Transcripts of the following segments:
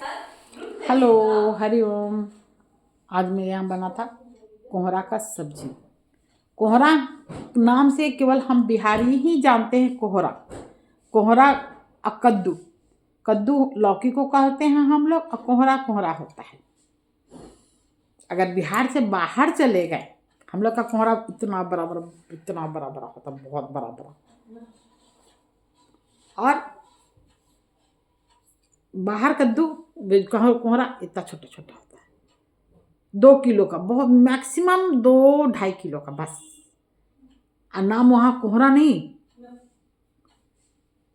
Hello, Hariom. आज मेरे यहाँ बना था कोहरा का सब्जी। कोहरा नाम से केवल हम बिहारी ही जानते हैं कोहरा। कोहरा और कद्दू। कद्दू लौकी को कहते हैं हम लोग, और कोहरा कोहरा होता है। अगर बिहार से बाहर चले गए, हम लोग का कोहरा इतना बड़ा बड़ा होता, बहुत बड़ा बड़ा। और बाहर कद्दू कोहरा इतना छोटा छोटा होता है, 2 किलो का, बहुत मैक्सिमम 2-2.5 किलो का बस। और नाम वहाँ कोहरा नहीं,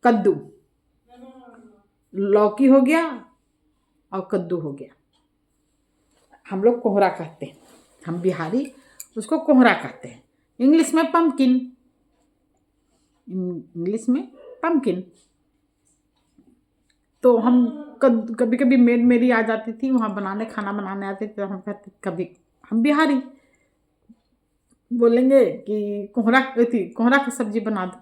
कद्दू। लौकी हो गया और कद्दू हो गया, हम लोग कोहरा कहते हैं। हम बिहारी उसको कोहरा कहते हैं। इंग्लिश में पम्पकिन। इंग्लिश में पम्पकिन। तो हम कभी कभी मेड मेरी आ जाती थी वहाँ बनाने, खाना बनाने आते थे, तो हम कहते कभी हम बिहारी बोलेंगे कि कोहरा की सब्जी बना दो।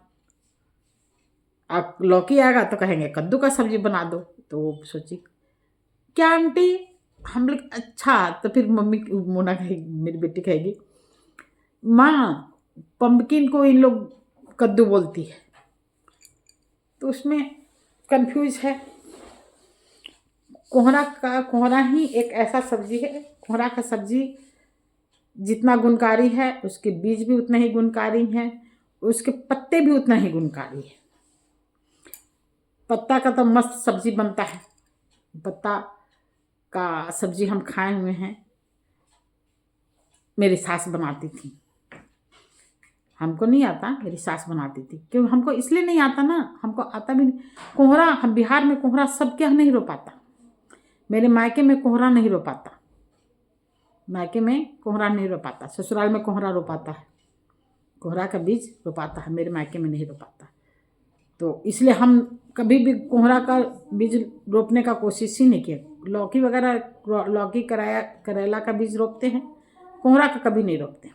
आप लौकी आएगा तो कहेंगे कद्दू का सब्जी बना दो। तो सोची क्या आंटी, हम लोग अच्छा। तो फिर मम्मी मोना कहेगी, मेरी बेटी कहेगी, माँ पम्पकिन को इन लोग कद्दू बोलती है। तो उसमें कंफ्यूज है। कोहरा ही एक ऐसा सब्जी है। कोहरा का सब्जी जितना गुणकारी है, उसके बीज भी उतने ही गुणकारी हैं, उसके पत्ते भी उतना ही गुणकारी है। पत्ता का तो मस्त सब्जी बनता है। पत्ता का सब्जी हम खाए हुए हैं, मेरी सास बनाती थी। हमको नहीं आता, मेरी सास बनाती थी। क्यों हमको इसलिए नहीं आता ना, हमको आता भी नहीं। कोहरा हम बिहार में कोहरा सबके यहाँ नहीं रोपाता। मेरे मायके में कोहरा नहीं रोपाता। मायके में कोहरा नहीं रोपाता, ससुराल में कोहरा रोपाता है। कोहरा का बीज रोपाता है, मेरे मायके में नहीं रोपाता। तो इसलिए हम कभी भी कोहरा का बीज रोपने का कोशिश ही नहीं किया। लौकी वगैरह, लौकी करेला का बीज रोपते हैं, कोहरा का कभी नहीं रोपते।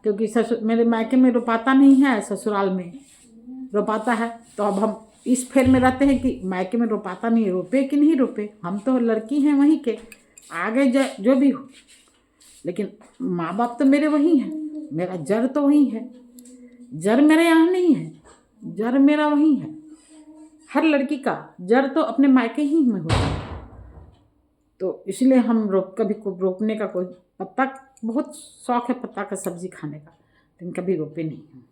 क्योंकि मेरे मायके में रोपाता नहीं है, ससुराल में रोपाता है। तो अब हम इस फेर में रहते हैं कि मायके में रोपाता नहीं, रोपे कि नहीं रोपे, हम तो लड़की हैं वहीं के, आगे जो भी हो। लेकिन माँ बाप तो मेरे वहीं हैं, मेरा जड़ तो वहीं है। जड़ मेरे यहाँ नहीं है, जड़ मेरा वहीं है। हर लड़की का जड़ तो अपने मायके ही में होता है। तो इसलिए हम कभी रोपने का कोई, पत्ता बहुत शौक है पत्ता का सब्जी खाने का, लेकिन कभी रोपे नहीं हैं।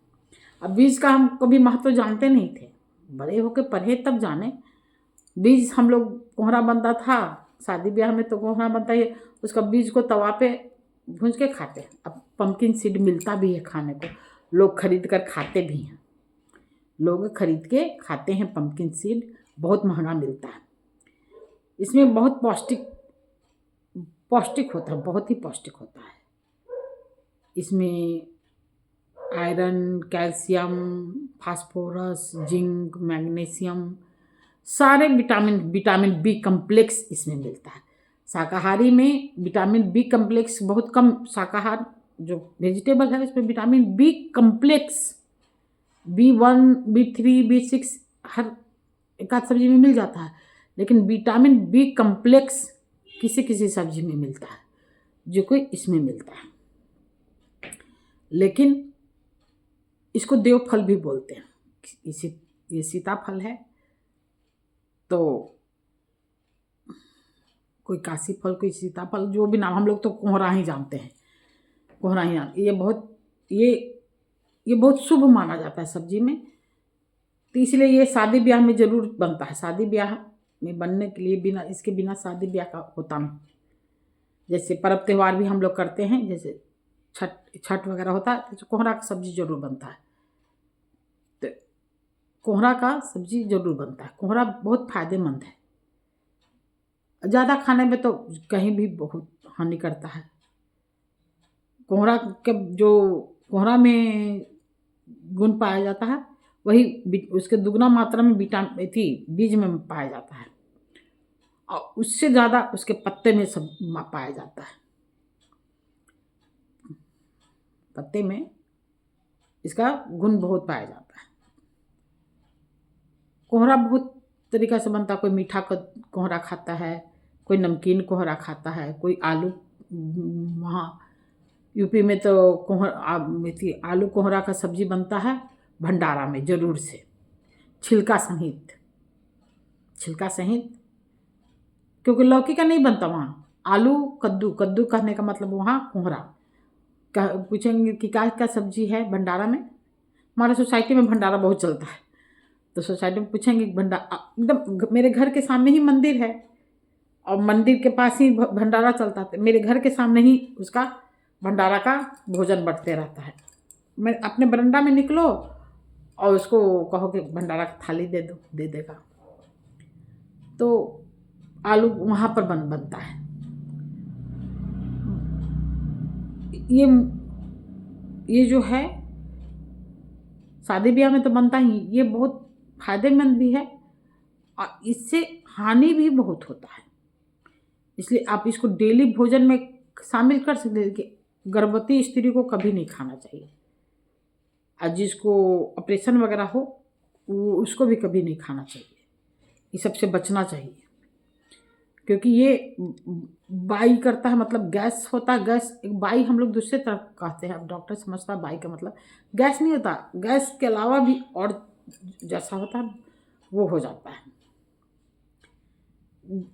अब बीज का हम कभी महत्व जानते नहीं थे, बड़े होके पढ़े तब जाने। बीज हम लोग कोहरा बनता था शादी ब्याह में, तो कोहरा बनता है, उसका बीज को तवा पे भूंज के खाते हैं। अब पम्पकिन सीड मिलता भी है खाने को, लोग खरीद कर खाते भी हैं। लोग खरीद के खाते हैं पम्पकिन सीड, बहुत महंगा मिलता है। इसमें बहुत पौष्टिक होता है, बहुत ही पौष्टिक होता है। इसमें iron, calcium, phosphorus, zinc, magnesium, सारे विटामिन बी कम्प्लेक्स इसमें मिलता है। शाकाहारी में विटामिन बी कम्प्लेक्स बहुत कम, शाकाहार जो वेजिटेबल है उसमें vitamin B complex B1, B3, B6 हर एक आध सब्जी में मिल जाता है। लेकिन विटामिन बी कम्प्लेक्स किसी किसी सब्जी में मिलता है, जो कोई इसमें मिलता है। लेकिन इसको देवफल भी बोलते हैं। ये सीताफल है, तो कोई काशी फल, कोई सीताफल, जो भी नाम, हम लोग तो कोहरा ही जानते हैं। कोहरा ही ये बहुत शुभ माना जाता है सब्जी में। तो इसलिए ये शादी ब्याह में जरूर बनता है। शादी ब्याह में बनने के लिए इसके बिना शादी ब्याह का होता नहीं। जैसे पर्व त्यौहार भी हम लोग करते हैं, जैसे छठ वगैरह होता है, तो कोहरा का सब्जी जरूर बनता है। तो कोहरा का सब्जी जरूर बनता है। कोहरा बहुत फायदेमंद है। ज़्यादा खाने में तो कहीं भी बहुत हानि करता है। कोहरा में गुण पाया जाता है, वही उसके दुगना मात्रा में बीज में पाया जाता है, और उससे ज़्यादा उसके पत्ते में सब पाया जाता है। पत्ते में इसका गुण बहुत पाया जाता है। कोहरा बहुत तरीक़ा से बनता है। कोई मीठा कोहरा खाता है, कोई नमकीन कोहरा खाता है, कोई आलू, वहाँ यूपी में तो आलू कोहरा का सब्जी बनता है भंडारा में ज़रूर से, छिलका सहित, क्योंकि लौकी का नहीं बनता वहाँ। आलू कद्दू कहने का मतलब वहाँ कोहरा। पूछेंगे कि क्या सब्जी है भंडारा में। हमारे सोसाइटी में भंडारा बहुत चलता है, तो सोसाइटी में पूछेंगे भंडारा, एकदम मेरे घर के सामने ही मंदिर है और मंदिर के पास ही भंडारा चलता है। मेरे घर के सामने ही उसका भंडारा का भोजन बढ़ते रहता है। मैं अपने बरंडा में निकलो और उसको कहो कि भंडारा की थाली दे दो, दे देगा। तो आलू वहाँ पर बनता है। ये जो है शादी ब्याह में तो बनता ही, ये बहुत फायदेमंद भी है और इससे हानि भी बहुत होता है। इसलिए आप इसको डेली भोजन में शामिल कर सकते हैं कि गर्भवती स्त्री को कभी नहीं खाना चाहिए, और जिसको ऑपरेशन वगैरह हो वो उसको भी कभी नहीं खाना चाहिए। ये सबसे बचना चाहिए, क्योंकि ये बाई करता है, मतलब गैस होता है। गैस एक बाई हम लोग दूसरे तरफ कहते हैं, अब डॉक्टर समझता है बाई का मतलब गैस नहीं होता, गैस के अलावा भी और जैसा होता है वो हो जाता है।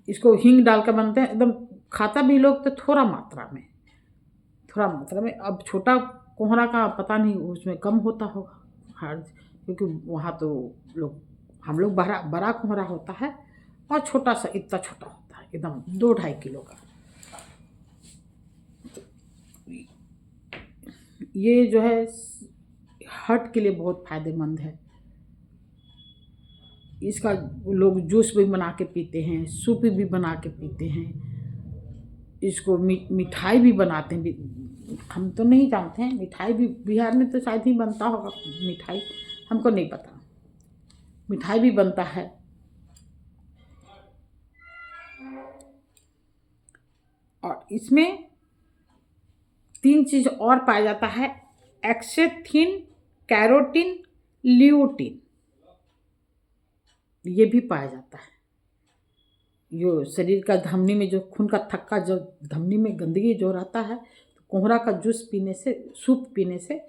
इसको हींग डाल कर बनते हैं, एकदम खाता भी लोग तो थोड़ा मात्रा में। अब छोटा कोहरा का पता नहीं, उसमें कम होता होगा हर, क्योंकि वहाँ तो हम लोग बड़ा कोहरा होता है और छोटा सा इतना छोटा होता है, एकदम 2-2.5 किलो का। ये जो है हार्ट के लिए बहुत फायदेमंद है। इसका लोग जूस भी बना के पीते हैं, सूप भी बना के पीते हैं। इसको मिठाई भी बनाते हैं। हम तो नहीं जानते हैं, मिठाई भी बिहार में तो शायद ही बनता होगा मिठाई, हमको नहीं पता। मिठाई भी बनता है। और इसमें 3 चीज़ और पाया जाता है, एक्सेथिन, कैरोटीन, ल्यूटीन, ये भी पाया जाता है। जो शरीर का धमनी में जो खून का थक्का, जो धमनी में गंदगी जो रहता है, तो कोहरा का जूस पीने से, सूप पीने से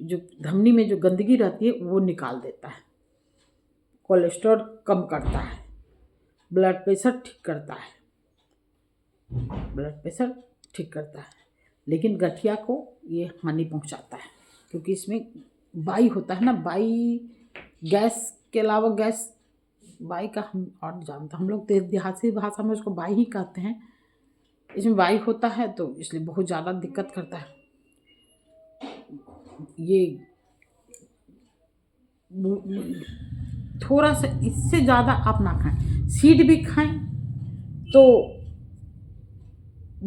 जो धमनी में जो गंदगी रहती है वो निकाल देता है। कोलेस्ट्रॉल कम करता है, ब्लड प्रेशर ठीक करता है। लेकिन गठिया को ये हानि पहुंचाता है, क्योंकि इसमें बाई होता है ना। बाई गैस के अलावा बाई का हम और जानते, हम लोग देहाती भाषा में उसको बाई ही कहते हैं। इसमें बाई होता है तो इसलिए बहुत ज़्यादा दिक्कत करता है। ये थोड़ा सा, इससे ज़्यादा आप ना खाएं। सीड भी खाएं तो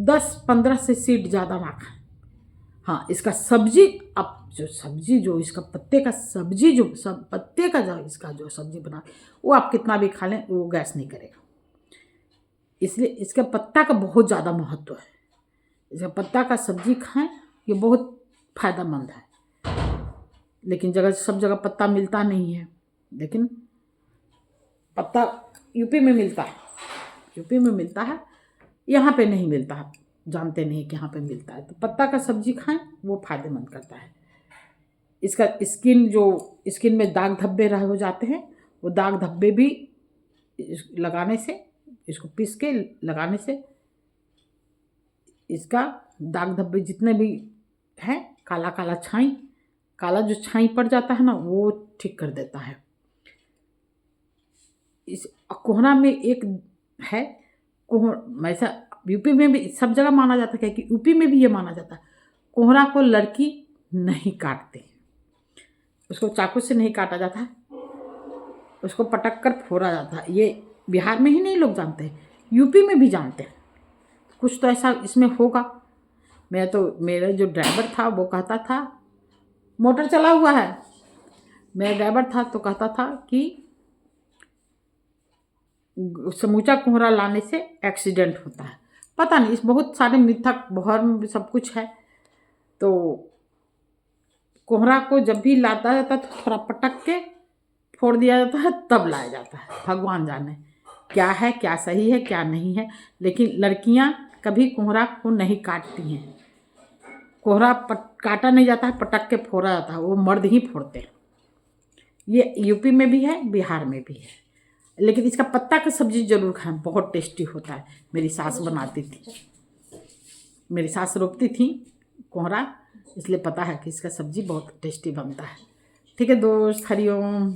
10-15 से सीड ज़्यादा ना खाएं। हाँ, इसका सब्जी, आप जो इसका पत्ते का सब्जी, पत्ते का जो इसका जो सब्जी बना, वो आप कितना भी खा लें वो गैस नहीं करेगा। इसलिए इसका पत्ता का बहुत ज़्यादा महत्व है। इसका पत्ता का सब्जी खाएं, ये बहुत फायदेमंद है। लेकिन सब जगह पत्ता मिलता नहीं है। लेकिन पत्ता यूपी में मिलता है, यहाँ पे नहीं मिलता है, जानते नहीं कि यहाँ पे मिलता है। तो पत्ता का सब्जी खाएं, वो फायदेमंद करता है। इसका स्किन में दाग धब्बे हो जाते हैं, वो दाग धब्बे भी लगाने से, इसको पीस के लगाने से इसका दाग धब्बे जितने भी हैं, काला जो छाई पड़ जाता है ना, वो ठीक कर देता है। इस कोहरा में एक है, ऐसा यूपी में भी सब जगह माना जाता है, कि यूपी में भी ये माना जाता है, कोहरा को लड़की नहीं काटते, उसको चाकू से नहीं काटा जाता है, उसको पटक कर फोड़ा जाता है। ये बिहार में ही नहीं लोग जानते हैं, यूपी में भी जानते हैं। कुछ तो ऐसा इसमें होगा। मेरा जो ड्राइवर था वो कहता था, मोटर चला हुआ है, मेरा ड्राइवर था तो कहता था कि समूचा कोहरा लाने से एक्सीडेंट होता है। पता नहीं, इस बहुत सारे मिथक बहर में सब कुछ है। तो कोहरा को जब भी लाता जाता तो थोड़ा पटक के फोड़ दिया जाता है तब लाया जाता है। भगवान जाने क्या है, क्या सही है, क्या नहीं है। लेकिन लड़कियां कभी कोहरा को नहीं काटती हैं। कोहरा काटा नहीं जाता है, पटक के फोड़ा जाता है, वो मर्द ही फोड़ते हैं। ये यूपी में भी है, बिहार में भी है। लेकिन इसका पत्ता का सब्जी जरूर खाएं, बहुत टेस्टी होता है। मेरी सास बनाती थी, मेरी सास रोपती थी कोहरा, इसलिए पता है कि इसका सब्जी बहुत टेस्टी बनता है। ठीक है दोस्त, हरिओम।